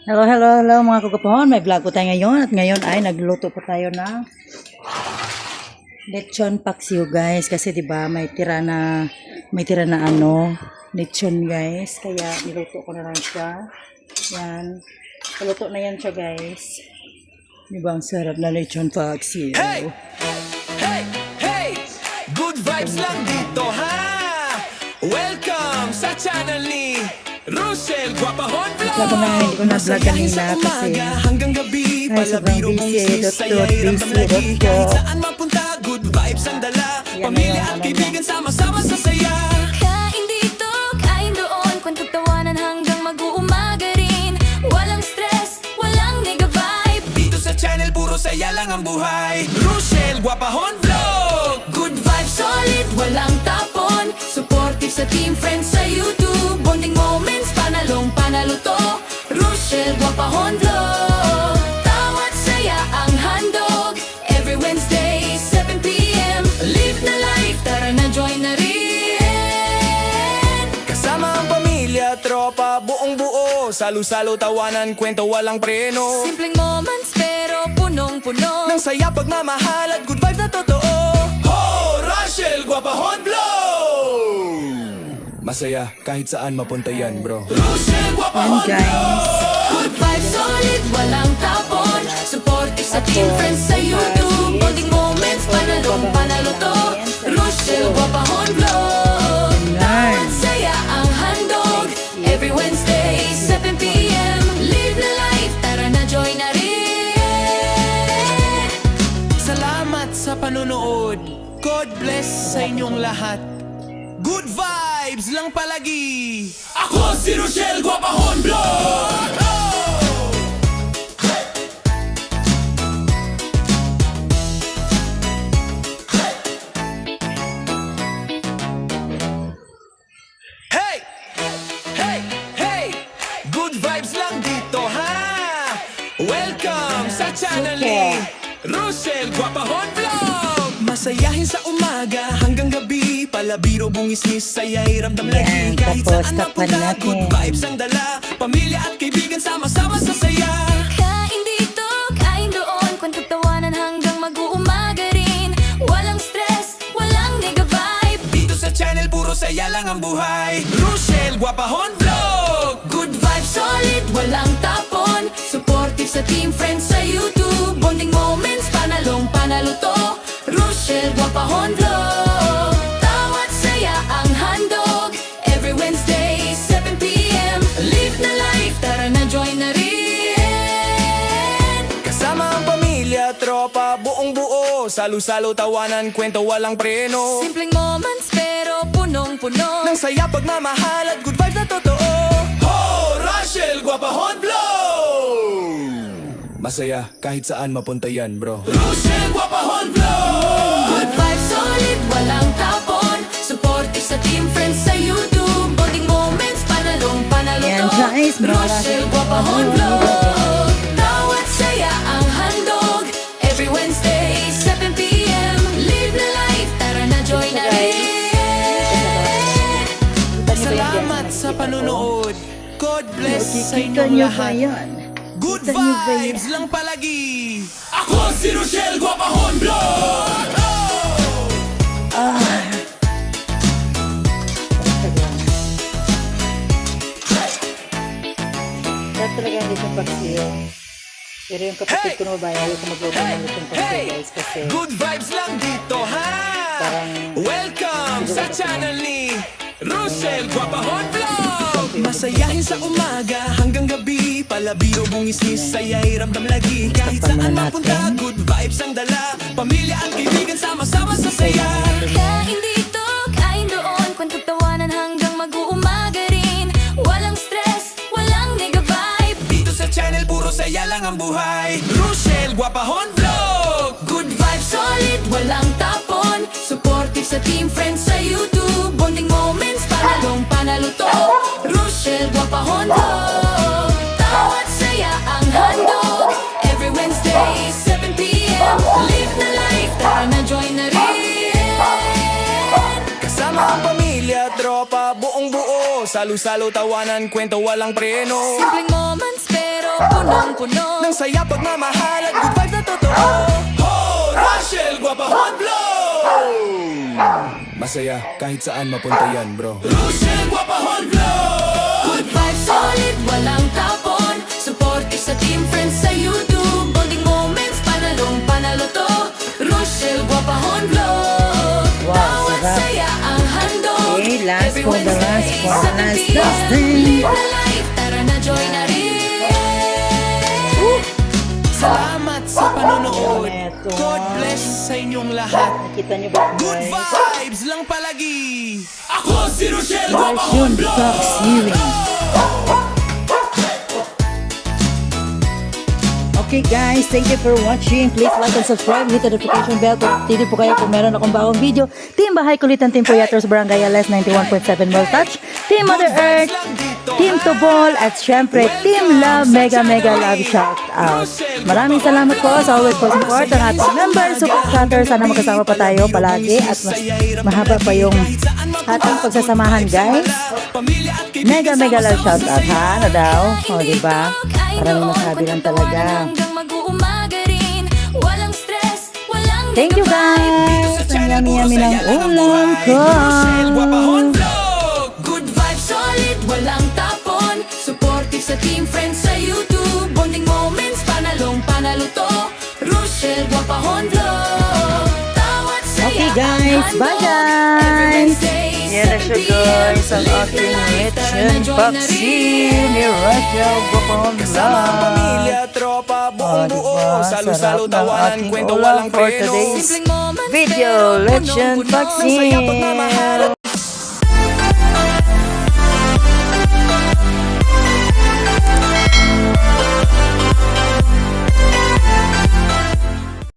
Hello, hello, hello mga kagapon. May vlog po tayo ngayon at ngayon ay nagluto po tayo ng lechon paksiw guys kasi 'di ba may tira na lechon guys. Kaya niluto ko na lang siya. Yan. Paluto na yan siya guys. 'Di ba ang sarap na lechon paksiw? Hey! Hey! Hey! Good vibes lang dito ha! Welcome sa channel ni Russell Guapahon Vlog! Hindi ko na-vlog kanina kasi hanggang gabi, palabiro mong sisaya, ramdam lagi kahit saan mapunta, good vibes ang dala, pamilya at kaibigan sama-sama sa saya. Kain dito, kain doon, kwentong tawanan hanggang mag-uumaga rin. Walang stress, walang nega vibe. Dito sa channel, puro saya lang ang buhay. Russell Guapahon Vlog! Good vibes, solid, walang tapon. Supportive sa team, friends sa YouTube. Bonding moments, panalong panalo to. Russell Guapahon Vlog. Tawat saya ang handog. Every Wednesday, 7 p.m. Live na life, tara na join na rin. Kasama ang pamilya, tropa, buong buo. Salo-salo, tawanan, kwento, walang preno. Simpleng moments pero punong-puno. Nang saya, pagmamahal at good vibes na totoo. Ho! Russell Guapahon Vlog! Masaya kahit saan mapunta yan, bro. Russell Guapahon guys. Good vibes, solid, walang tapon. Supportive sa team, friends sa YouTube. Bonding moments, panalong panalo to. Russell Guapahon Vlog. Tawad saya ang handog. Every Wednesday, 7 p.m. Live na life, tara na join na rin. Salamat sa panonood. God bless sa inyong lahat. Good vibes lang palagi. Ako si Russell Guapahon Vlog! Hey! Hey! Hey! Good vibes lang dito ha! Welcome sa channel ni Russell Guapahon Vlog! Masayahin sa umaga hanggang gabi, palabiro, bungis-ngis, saya'y ramdam lagi. Kahit tapos saan takpan napunta, natin. good vibes ang dala, pamilya at kaibigan sama-sama sa saya. Kain dito, kain doon, kwentong tawanan hanggang mag-uumaga rin. Walang stress, walang nega vibe. Dito sa channel, puro saya lang ang buhay. Russell Guapahon Vlog! Good vibes, solid, walang tapon. Supportive sa team, friends sa YouTube. Bonding moments, panalong panalo to. Russell Guapahon Vlog. Tawat saya ang handog. Every Wednesday, 7 p.m. Live na life, tara na join na rin. Kasama ang pamilya, tropa, buong buo. Salo-salo, tawanan, kwento, walang preno. Simpleng moments pero punong-puno. Nang saya, pagmamahal at good vibes na totoo. Ho! Russell Guapahon Vlog! Masaya kahit saan mapunta yan, bro. Russell Guapahon Vlog! Good vibes, solid, walang tapon. Supportive sa team, friends sa YouTube. Bonding moments, panalong panalo Yan, to. guys, Russell Guapahon Vlog. Tawat saya ang handog. Every Wednesday, 7 p.m. Live na life, tara na join na rin. Salamat sa panonood. God bless sa Kita inyong nyo ba lahat. yan? Good Kita nyo ba vibes yan? lang palagi. Ako si Russell Guapahon Vlog! Sarap talaga yung lechon paksiw. Pero yung kapatid ko naman ayaw ko magluto ng lechon paksiw guys kasi Good vibes lang dito ha! Parang- Welcome sa channel ni Russell Guapahon Vlog! Masayahin sa umaga hanggang gabi, palabiro, bungis-ngis, saya'y ramdam lagi. Kahit Takpan saan muna mapunta, natin. good vibes ang dala, pamilya at kaibigan sama-sama sa saya. Kain dito, kain doon, kwentong tawanan hanggang mag-uumaga rin. Walang stress, walang nega vibe. Dito sa channel, puro saya lang ang buhay. Russell Guapahon Vlog! Good vibes, solid, walang tapon. Supportive sa team, friends sa YouTube. Bonding moments, panalong panalo to. Russell Guapahon Vlog. Tawat saya ang handog. Every Wednesday, 7 p.m. Live na life, tara na join na rin. Kasama ang pamilya, tropa, tropa, buong buo. Salo-salo, tawanan, kwento, walang preno. Simpleng moments pero punong-puno. Nang saya, pagmamahal at good vibes na totoo. Ho! Rochelle, Guapahon Vlog! Masaya kahit saan mapunta yan, bro. Rochelle, Guapahon Vlog! Good vibes, solid, walang tapon. Supportive sa team, friends sa YouTube. Bonding moments, panalong panalo to. Rochelle, Guapahon Vlog. Wow, Bawat sarap. saya ang handog. Okay, last Every for the Wednesday last, for the sa last, TV. last thing. Live na life, tara na join na rin. Salamat sa panonood. Eto. God bless sa inyong lahat. Nakita niyo ba Good guys? vibes lang palagi. Ako si Rochelle Version Guapahon Vlog. Fox Healing. Okay guys, thank you for watching. Please like and subscribe. Hit the notification bell kung tindi po kayo kung meron akong bagong video. Team Bahay Kulitan, Team Puyaters, Barangay Alas 91.7 Mall Touch, Team Mother Earth, Team Tubol, at syempre Team Love, Mega Love Shout Out. Maraming salamat po sa always po support ang ating members, super chatter. Sana magkasama pa tayo palagi at mas mahaba pa yung ating pagsasamahan guys. Mega Love Shout Out ha, na daw. O diba? Maraming masabi lang talaga. Thank you guys! Ang yummy ng ulam ko! Guapahon Vlog. Good vibes, solid, walang tapon. Supportive sa team, friends sa YouTube. Bonding moments, panalong panalo to. Rochelle, Guapahon Vlog. Tawat saya Okay guys, ang bye handog. guys! Every Wednesday Yan na siya guys, ang aking lechon vaccine ni Rochelle Guapahon Kasama ang pamilya, Vlog. tropa, buong diba? buo. Salo-salo, Sarap ng tawanan, ating kwento, ulam walang for preno. today's Simpleng moments, video, pero lechon punong-puno. Nang saya, pagmamahal vaccine. at